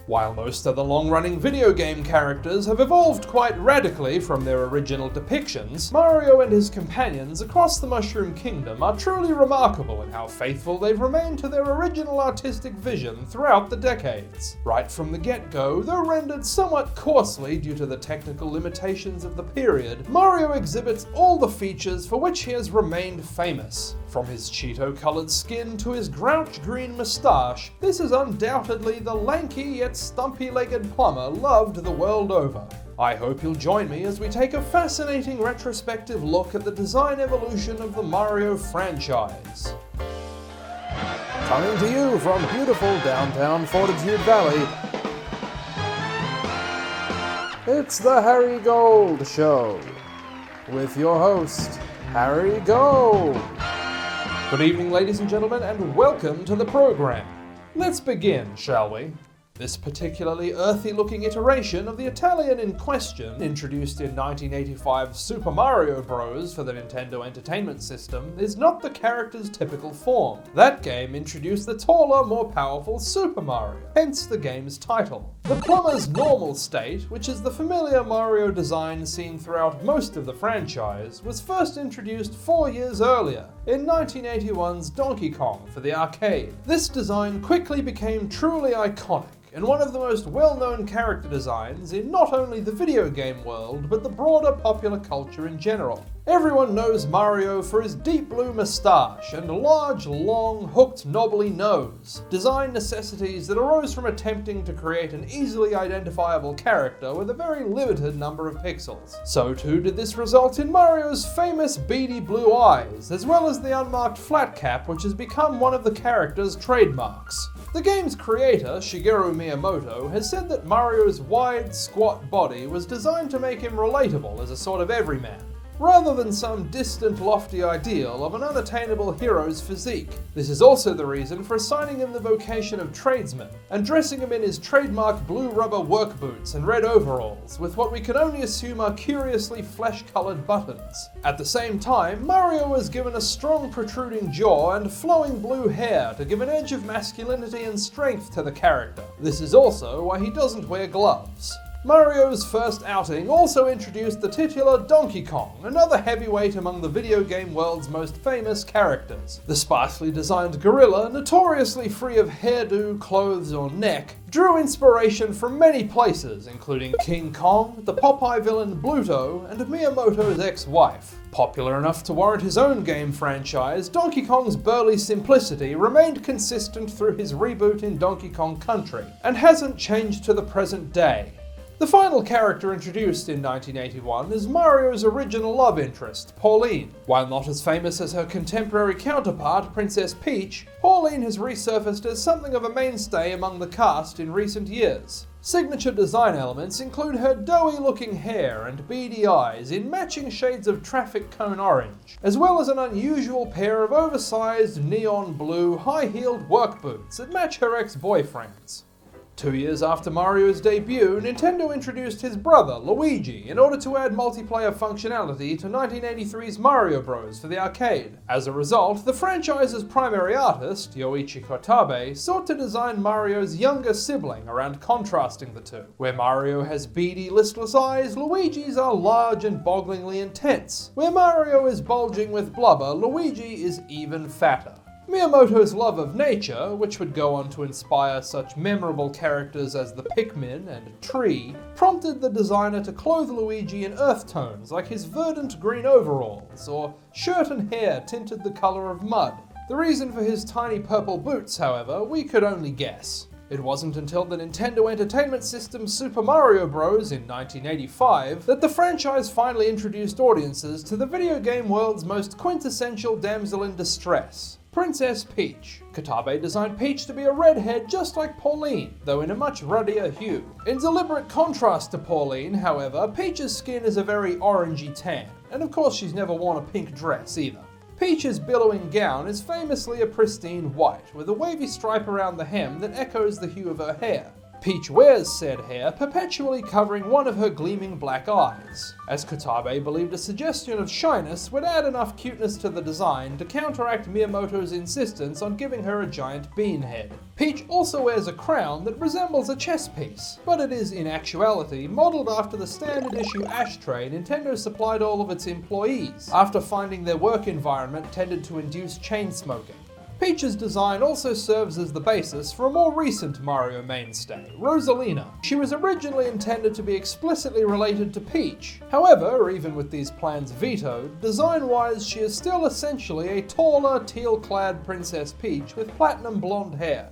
While most of the long-running video game characters have evolved quite radically from their original depictions, Mario and his companions across the Mushroom Kingdom are truly remarkable in how faithful they've remained to their original artistic vision throughout the decades. Right from the get-go, though rendered somewhat coarsely due to the technical limitations of the period, Mario exhibits all the features for which he has remained famous. From his Cheeto-colored skin to his grouch green moustache, this is undoubtedly the lanky yet stumpy-legged plumber loved the world over. I hope you'll join me as we take a fascinating retrospective look at the design evolution of the Mario franchise. Coming to you from beautiful downtown Fortitude Valley, it's the Harry Gold Show, with your host, Harry Gold. Good evening, ladies and gentlemen, and welcome to the program. Let's begin, shall we? This particularly earthy-looking iteration of the Italian in question, introduced in 1985's Super Mario Bros. For the Nintendo Entertainment System, is not the character's typical form. That game introduced the taller, more powerful Super Mario, hence the game's title. The plumber's normal state, which is the familiar Mario design seen throughout most of the franchise, was first introduced 4 years earlier, in 1981's Donkey Kong for the arcade. This design quickly became truly iconic, and one of the most well-known character designs in not only the video game world, but the broader popular culture in general. Everyone knows Mario for his deep blue moustache and large, long, hooked, knobbly nose, design necessities that arose from attempting to create an easily identifiable character with a very limited number of pixels. So too did this result in Mario's famous beady blue eyes, as well as the unmarked flat cap, which has become one of the character's trademarks. The game's creator, Shigeru Miyamoto, has said that Mario's wide, squat body was designed to make him relatable as a sort of everyman, rather than some distant, lofty ideal of an unattainable hero's physique. This is also the reason for assigning him the vocation of tradesman, and dressing him in his trademark blue rubber work boots and red overalls, with what we can only assume are curiously flesh-colored buttons. At the same time, Mario was given a strong protruding jaw and flowing blue hair to give an edge of masculinity and strength to the character. This is also why he doesn't wear gloves. Mario's first outing also introduced the titular Donkey Kong, another heavyweight among the video game world's most famous characters. The sparsely designed gorilla, notoriously free of hairdo, clothes, or neck, drew inspiration from many places, including King Kong, the Popeye villain Bluto, and Miyamoto's ex-wife. Popular enough to warrant his own game franchise, Donkey Kong's burly simplicity remained consistent through his reboot in Donkey Kong Country, and hasn't changed to the present day. The final character introduced in 1981 is Mario's original love interest, Pauline. While not as famous as her contemporary counterpart, Princess Peach, Pauline has resurfaced as something of a mainstay among the cast in recent years. Signature design elements include her doughy-looking hair and beady eyes in matching shades of traffic cone orange, as well as an unusual pair of oversized neon blue high-heeled work boots that match her ex-boyfriend's. 2 years after Mario's debut, Nintendo introduced his brother, Luigi, in order to add multiplayer functionality to 1983's Mario Bros. For the arcade. As a result, the franchise's primary artist, Yoichi Kotabe, sought to design Mario's younger sibling around contrasting the two. Where Mario has beady, listless eyes, Luigi's are large and bogglingly intense. Where Mario is bulging with blubber, Luigi is even fatter. Miyamoto's love of nature, which would go on to inspire such memorable characters as the Pikmin and Tree, prompted the designer to clothe Luigi in earth tones like his verdant green overalls, or shirt and hair tinted the color of mud. The reason for his tiny purple boots, however, we could only guess. It wasn't until the Nintendo Entertainment System's Super Mario Bros. In 1985 that the franchise finally introduced audiences to the video game world's most quintessential damsel in distress, Princess Peach. Kotabe designed Peach to be a redhead just like Pauline, though in a much ruddier hue. In deliberate contrast to Pauline, however, Peach's skin is a very orangey tan, and of course she's never worn a pink dress either. Peach's billowing gown is famously a pristine white, with a wavy stripe around the hem that echoes the hue of her hair. Peach wears said hair, perpetually covering one of her gleaming black eyes, as Kutabe believed a suggestion of shyness would add enough cuteness to the design to counteract Miyamoto's insistence on giving her a giant bean head. Peach also wears a crown that resembles a chess piece, but it is in actuality modelled after the standard issue ashtray Nintendo supplied all of its employees, after finding their work environment tended to induce chain smoking. Peach's design also serves as the basis for a more recent Mario mainstay, Rosalina. She was originally intended to be explicitly related to Peach. However, even with these plans vetoed, design-wise she is still essentially a taller, teal-clad Princess Peach with platinum blonde hair.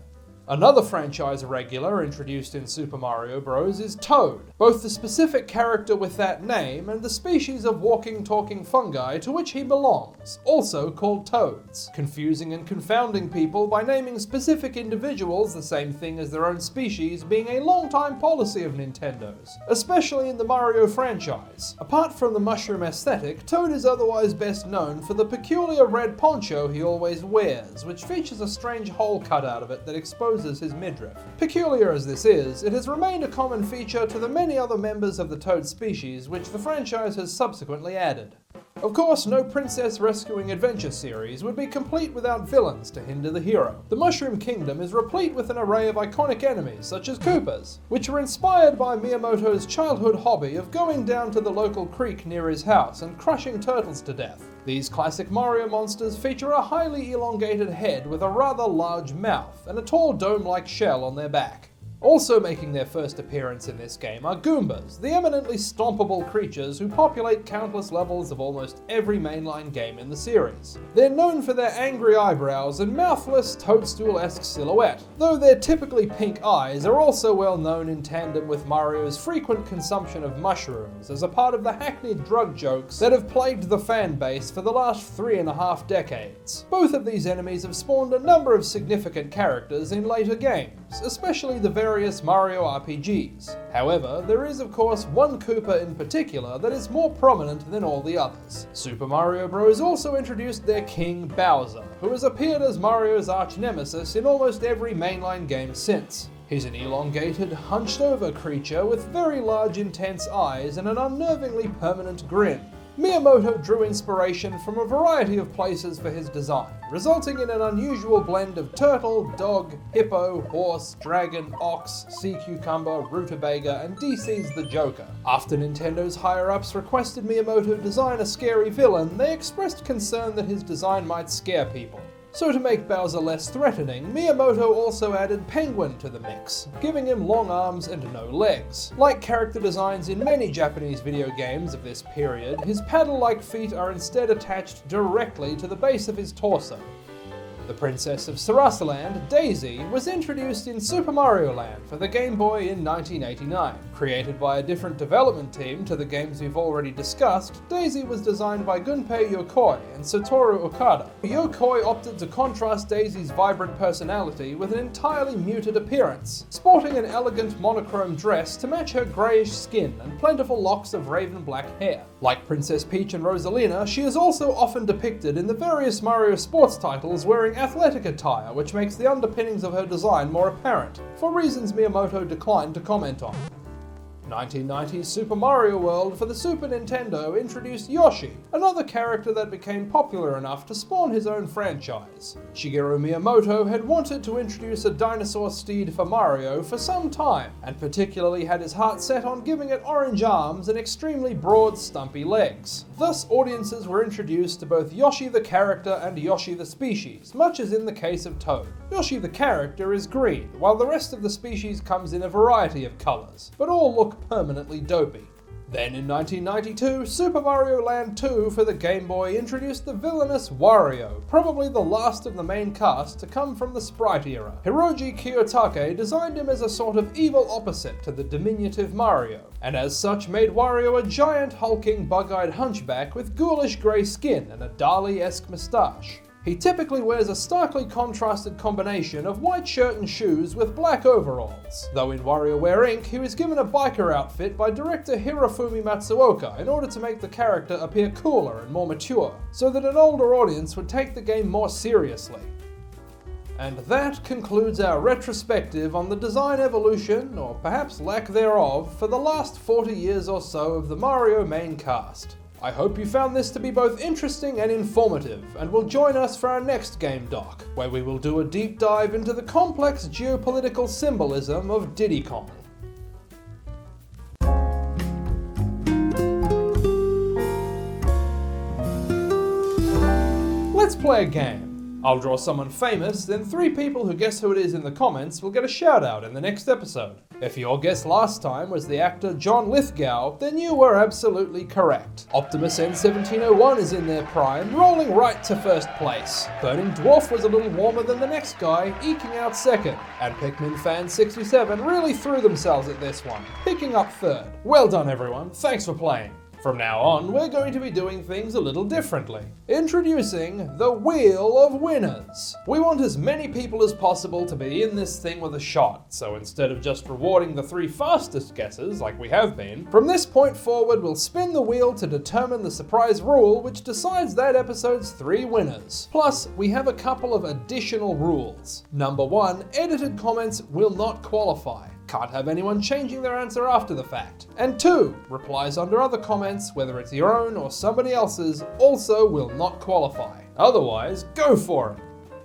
Another franchise regular introduced in Super Mario Bros. Is Toad, both the specific character with that name and the species of walking, talking fungi to which he belongs, also called Toads, confusing and confounding people by naming specific individuals the same thing as their own species being a long-time policy of Nintendo's, especially in the Mario franchise. Apart from the mushroom aesthetic, Toad is otherwise best known for the peculiar red poncho he always wears, which features a strange hole cut out of it that exposes his midriff. Peculiar as this is, it has remained a common feature to the many other members of the Toad species which the franchise has subsequently added. Of course, no Princess Rescuing Adventure series would be complete without villains to hinder the hero. The Mushroom Kingdom is replete with an array of iconic enemies, such as Koopas, which were inspired by Miyamoto's childhood hobby of going down to the local creek near his house and crushing turtles to death. These classic Mario monsters feature a highly elongated head with a rather large mouth and a tall dome-like shell on their back. Also making their first appearance in this game are Goombas, the eminently stompable creatures who populate countless levels of almost every mainline game in the series. They're known for their angry eyebrows and mouthless, toadstool-esque silhouette, though their typically pink eyes are also well known in tandem with Mario's frequent consumption of mushrooms as a part of the hackneyed drug jokes that have plagued the fan base for the last 3.5 decades. Both of these enemies have spawned a number of significant characters in later games, especially the various Mario RPGs. However, there is of course one Koopa in particular that is more prominent than all the others. Super Mario Bros. Also introduced their king Bowser, who has appeared as Mario's arch-nemesis in almost every mainline game since. He's an elongated, hunched-over creature with very large, intense eyes and an unnervingly permanent grin. Miyamoto drew inspiration from a variety of places for his design, resulting in an unusual blend of turtle, dog, hippo, horse, dragon, ox, sea cucumber, rutabaga, and DC's the Joker. After Nintendo's higher-ups requested Miyamoto design a scary villain, they expressed concern that his design might scare people. So to make Bowser less threatening, Miyamoto also added Penguin to the mix, giving him long arms and no legs. Like character designs in many Japanese video games of this period, his paddle-like feet are instead attached directly to the base of his torso. The Princess of Sarasaland, Daisy, was introduced in Super Mario Land for the Game Boy in 1989. Created by a different development team to the games we've already discussed, Daisy was designed by Gunpei Yokoi and Satoru Okada. Yokoi opted to contrast Daisy's vibrant personality with an entirely muted appearance, sporting an elegant monochrome dress to match her greyish skin and plentiful locks of raven black hair. Like Princess Peach and Rosalina, she is also often depicted in the various Mario sports titles wearing athletic attire, which makes the underpinnings of her design more apparent, for reasons Miyamoto declined to comment on. 1990's Super Mario World for the Super Nintendo introduced Yoshi, another character that became popular enough to spawn his own franchise. Shigeru Miyamoto had wanted to introduce a dinosaur steed for Mario for some time, and particularly had his heart set on giving it orange arms and extremely broad, stumpy legs. Thus, audiences were introduced to both Yoshi the character and Yoshi the species, much as in the case of Toad. Yoshi the character is green, while the rest of the species comes in a variety of colours, but all look permanently dopey. Then in 1992, Super Mario Land 2 for the Game Boy introduced the villainous Wario, probably the last of the main cast to come from the Sprite era. Hiroji Kiyotake designed him as a sort of evil opposite to the diminutive Mario, and as such made Wario a giant hulking bug-eyed hunchback with ghoulish grey skin and a Dali-esque moustache. He typically wears a starkly contrasted combination of white shirt and shoes with black overalls, though in WarioWare Inc. he was given a biker outfit by director Hirofumi Matsuoka in order to make the character appear cooler and more mature, so that an older audience would take the game more seriously. And that concludes our retrospective on the design evolution, or perhaps lack thereof, for the last 40 years or so of the Mario main cast. I hope you found this to be both interesting and informative, and will join us for our next Game Doc, where we will do a deep dive into the complex geopolitical symbolism of Diddy Kong. Let's play a game. I'll draw someone famous, then 3 people who guess who it is in the comments will get a shout out in the next episode. If your guess last time was the actor John Lithgow, then you were absolutely correct. Optimus N1701 is in their prime, rolling right to first place. Burning Dwarf was a little warmer than the next guy, eking out second. And Pikmin Fan 67 really threw themselves at this one, picking up third. Well done everyone, thanks for playing. From now on, we're going to be doing things a little differently. Introducing the Wheel of Winners. We want as many people as possible to be in this thing with a shot, so instead of just rewarding the 3 fastest guesses like we have been, from this point forward we'll spin the wheel to determine the surprise rule which decides that episode's 3 winners. Plus, we have a couple of additional rules. Number 1, edited comments will not qualify. Can't have anyone changing their answer after the fact. And 2, replies under other comments, whether it's your own or somebody else's, also will not qualify. Otherwise, go for it.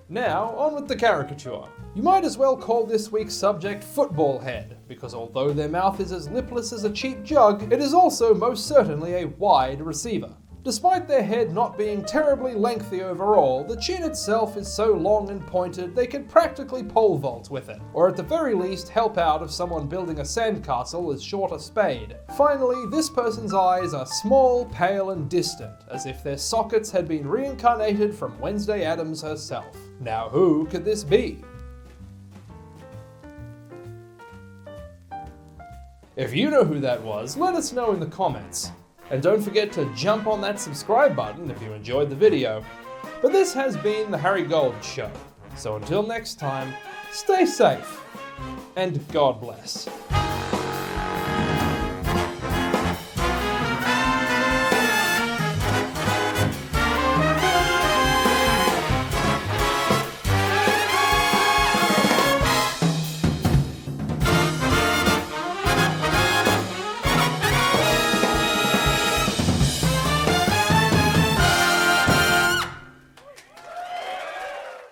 Now, on with the caricature. You might as well call this week's subject Football Head, because although their mouth is as lipless as a cheap jug, it is also most certainly a wide receiver. Despite their head not being terribly lengthy overall, the chin itself is so long and pointed they could practically pole vault with it, or at the very least help out if someone building a sandcastle is short a spade. Finally, this person's eyes are small, pale and distant, as if their sockets had been reincarnated from Wednesday Addams herself. Now who could this be? If you know who that was, let us know in the comments. And don't forget to jump on that subscribe button if you enjoyed the video. But this has been the Harry Gold Show. So until next time, stay safe, and God bless.